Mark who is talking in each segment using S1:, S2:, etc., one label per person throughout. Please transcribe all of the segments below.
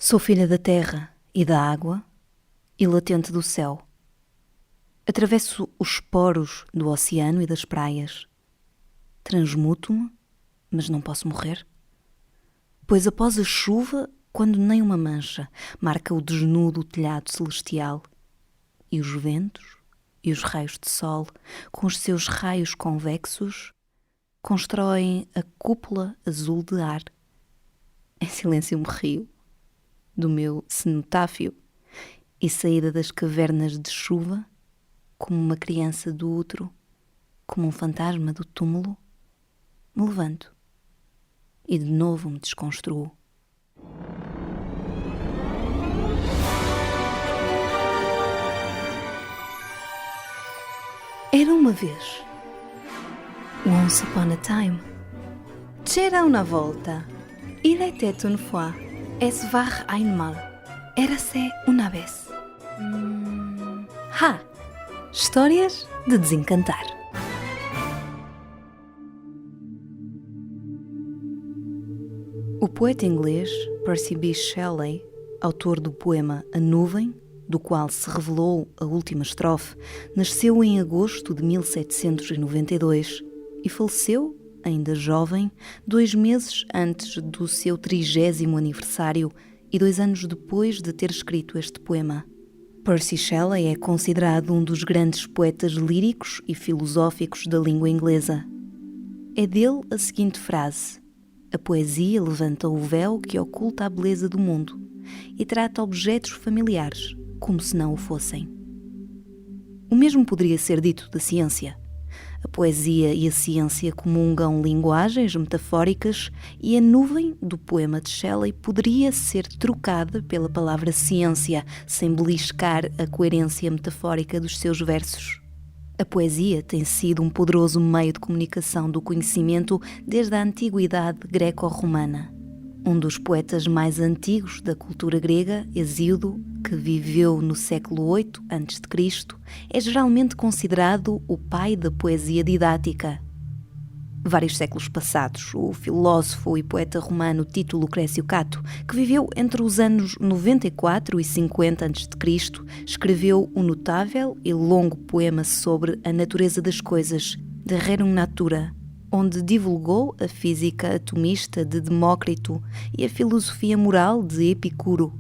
S1: Sou filha da terra e da água e latente do céu. Atravesso os poros do oceano e das praias. Transmuto-me, mas não posso morrer. Pois após a chuva, quando nem uma mancha marca o desnudo telhado celestial, e os ventos e os raios de sol, com os seus raios convexos, constroem a cúpula azul de ar. Em silêncio me rio do meu cenotáfio e, saída das cavernas de chuva, como uma criança do útero, como um fantasma do túmulo, me levanto e de novo me desconstruo. Era uma vez. Once upon a time. C'era una volta. Il était une fois. Es war einmal. Érase una vez. Histórias de desencantar. O poeta inglês Percy Bysshe Shelley, autor do poema A Nuvem, do qual se revelou a última estrofe, nasceu em agosto de 1792 e faleceu, ainda jovem, 2 meses antes do seu 30º aniversário e 2 anos depois de ter escrito este poema. Percy Shelley é considerado um dos grandes poetas líricos e filosóficos da língua inglesa. É dele a seguinte frase: a poesia levanta o véu que oculta a beleza do mundo e trata objetos familiares como se não o fossem. O mesmo poderia ser dito da ciência. A poesia e a ciência comungam linguagens metafóricas e a nuvem do poema de Shelley poderia ser trocada pela palavra ciência, sem beliscar a coerência metafórica dos seus versos. A poesia tem sido um poderoso meio de comunicação do conhecimento desde a antiguidade greco-romana. Um dos poetas mais antigos da cultura grega, Hesíodo, que viveu no século VIII a.C., é geralmente considerado o pai da poesia didática. Vários séculos passados, o filósofo e poeta romano Tito Lucrécio Cato, que viveu entre os anos 94 e 50 a.C., escreveu um notável e longo poema sobre a natureza das coisas, De Rerum Natura, onde divulgou a física atomista de Demócrito e a filosofia moral de Epicuro.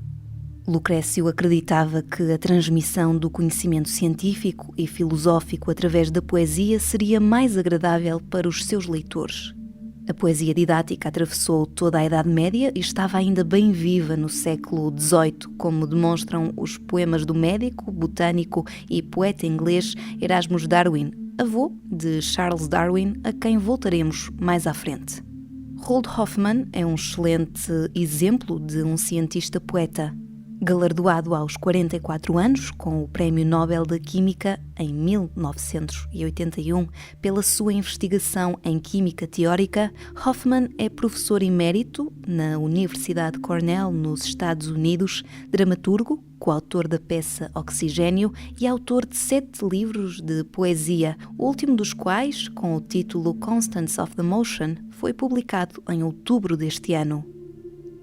S1: Lucrécio acreditava que a transmissão do conhecimento científico e filosófico através da poesia seria mais agradável para os seus leitores. A poesia didática atravessou toda a Idade Média e estava ainda bem viva no século XVIII, como demonstram os poemas do médico, botânico e poeta inglês Erasmus Darwin, avô de Charles Darwin, a quem voltaremos mais à frente. Roald Hoffmann é um excelente exemplo de um cientista-poeta. Galardoado aos 44 anos com o Prémio Nobel da Química em 1981 pela sua investigação em química teórica, Hoffmann é professor emérito na Universidade Cornell, nos Estados Unidos, dramaturgo, coautor da peça Oxigênio e autor de 7 livros de poesia, o último dos quais, com o título Constants of the Motion, foi publicado em outubro deste ano.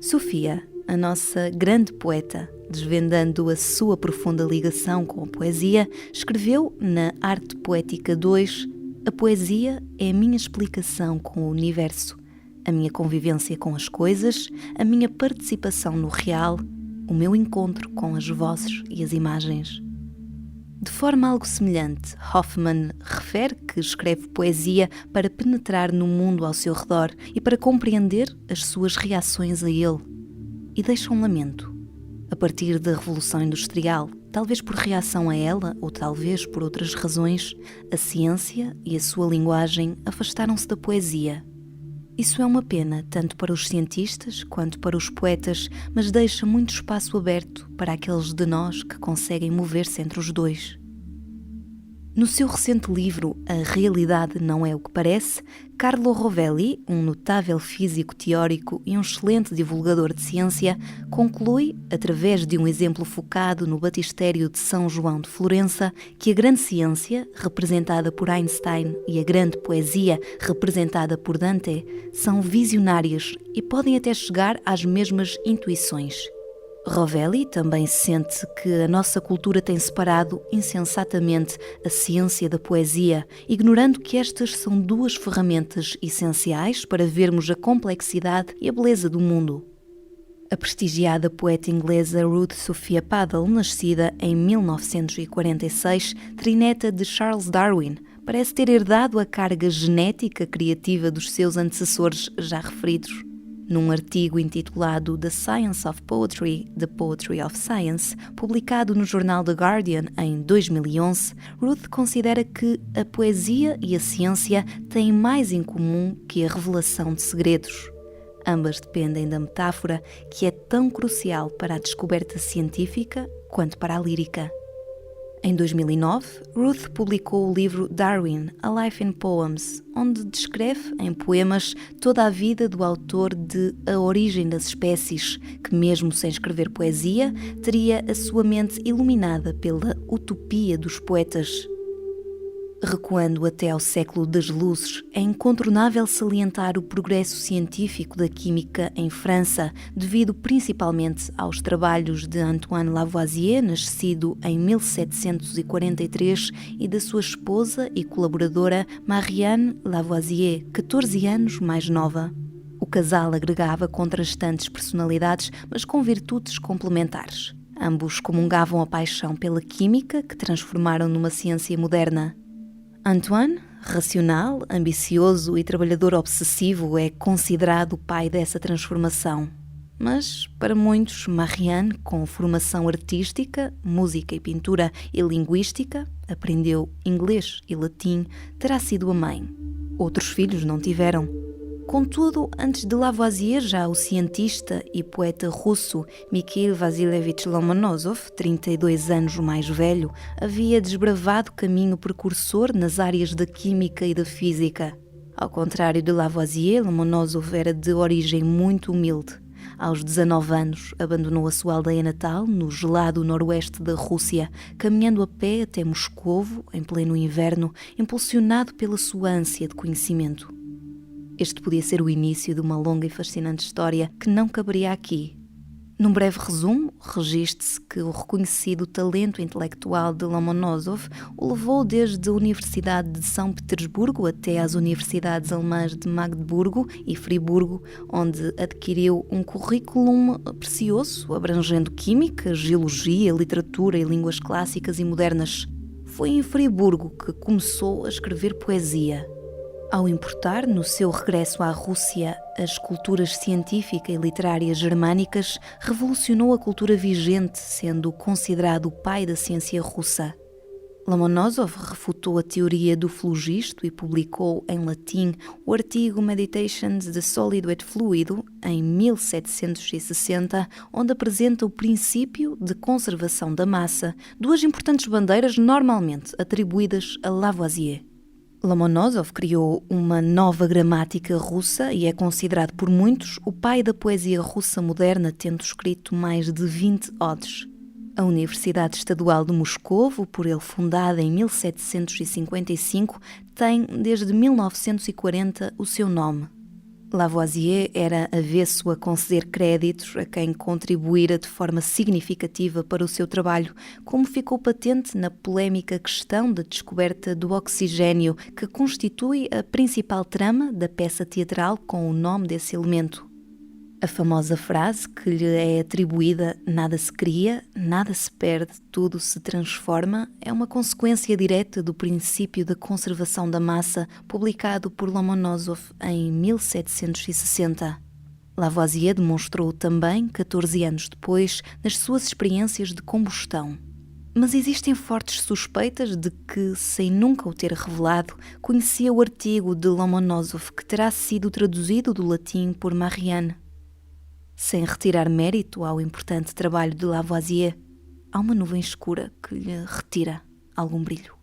S1: Sofia, a nossa grande poeta, desvendando a sua profunda ligação com a poesia, escreveu na Arte Poética 2: a poesia é a minha explicação com o universo, a minha convivência com as coisas, a minha participação no real, o meu encontro com as vozes e as imagens. De forma algo semelhante, Hoffmann refere que escreve poesia para penetrar no mundo ao seu redor e para compreender as suas reações a ele. E deixa um lamento. A partir da Revolução Industrial, talvez por reação a ela ou talvez por outras razões, a ciência e a sua linguagem afastaram-se da poesia. Isso é uma pena, tanto para os cientistas quanto para os poetas, mas deixa muito espaço aberto para aqueles de nós que conseguem mover-se entre os dois. No seu recente livro A Realidade Não É o que Parece, Carlo Rovelli, um notável físico teórico e um excelente divulgador de ciência, conclui, através de um exemplo focado no batistério de São João de Florença, que a grande ciência, representada por Einstein, e a grande poesia, representada por Dante, são visionárias e podem até chegar às mesmas intuições. Rovelli também sente que a nossa cultura tem separado insensatamente a ciência da poesia, ignorando que estas são duas ferramentas essenciais para vermos a complexidade e a beleza do mundo. A prestigiada poeta inglesa Ruth Sophia Paddle, nascida em 1946, trineta de Charles Darwin, parece ter herdado a carga genética criativa dos seus antecessores já referidos. Num artigo intitulado The Science of Poetry, The Poetry of Science, publicado no jornal The Guardian em 2011, Ruth considera que a poesia e a ciência têm mais em comum que a revelação de segredos. Ambas dependem da metáfora, que é tão crucial para a descoberta científica quanto para a lírica. Em 2009, Ruth publicou o livro Darwin, A Life in Poems, onde descreve em poemas toda a vida do autor de A Origem das Espécies, que mesmo sem escrever poesia, teria a sua mente iluminada pela utopia dos poetas. Recuando até ao século das luzes, é incontornável salientar o progresso científico da química em França, devido principalmente aos trabalhos de Antoine Lavoisier, nascido em 1743, e da sua esposa e colaboradora Marianne Lavoisier, 14 anos mais nova. O casal agregava contrastantes personalidades, mas com virtudes complementares. Ambos comungavam a paixão pela química, que transformaram numa ciência moderna. Antoine, racional, ambicioso e trabalhador obsessivo, é considerado o pai dessa transformação. Mas, para muitos, Marianne, com formação artística, música e pintura e linguística, aprendeu inglês e latim, terá sido a mãe. Outros filhos não tiveram. Contudo, antes de Lavoisier, já o cientista e poeta russo Mikhail Vasilievich Lomonosov, 32 anos mais velho, havia desbravado caminho precursor nas áreas da química e da física. Ao contrário de Lavoisier, Lomonosov era de origem muito humilde. Aos 19 anos, abandonou a sua aldeia natal, no gelado noroeste da Rússia, caminhando a pé até Moscovo, em pleno inverno, impulsionado pela sua ânsia de conhecimento. Este podia ser o início de uma longa e fascinante história que não caberia aqui. Num breve resumo, registre-se que o reconhecido talento intelectual de Lomonosov o levou desde a Universidade de São Petersburgo até às universidades alemãs de Magdeburgo e Friburgo, onde adquiriu um currículo precioso, abrangendo química, geologia, literatura e línguas clássicas e modernas. Foi em Friburgo que começou a escrever poesia. Ao importar, no seu regresso à Rússia, as culturas científica e literária germânicas, revolucionou a cultura vigente, sendo considerado o pai da ciência russa. Lomonosov refutou a teoria do flugisto e publicou em latim o artigo Meditations de Solido et Fluido, em 1760, onde apresenta o princípio de conservação da massa, duas importantes bandeiras normalmente atribuídas a Lavoisier. Lomonosov criou uma nova gramática russa e é considerado por muitos o pai da poesia russa moderna, tendo escrito mais de 20 odes. A Universidade Estadual de Moscovo, por ele fundada em 1755, tem desde 1940 o seu nome. Lavoisier era avesso a conceder créditos a quem contribuíra de forma significativa para o seu trabalho, como ficou patente na polémica questão da descoberta do oxigênio, que constitui a principal trama da peça teatral com o nome desse elemento. A famosa frase que lhe é atribuída, nada se cria, nada se perde, tudo se transforma, é uma consequência direta do princípio da conservação da massa, publicado por Lomonosov em 1760. Lavoisier demonstrou também, 14 anos depois, nas suas experiências de combustão. Mas existem fortes suspeitas de que, sem nunca o ter revelado, conhecia o artigo de Lomonosov que terá sido traduzido do latim por Marianne. Sem retirar mérito ao importante trabalho de Lavoisier, há uma nuvem escura que lhe retira algum brilho.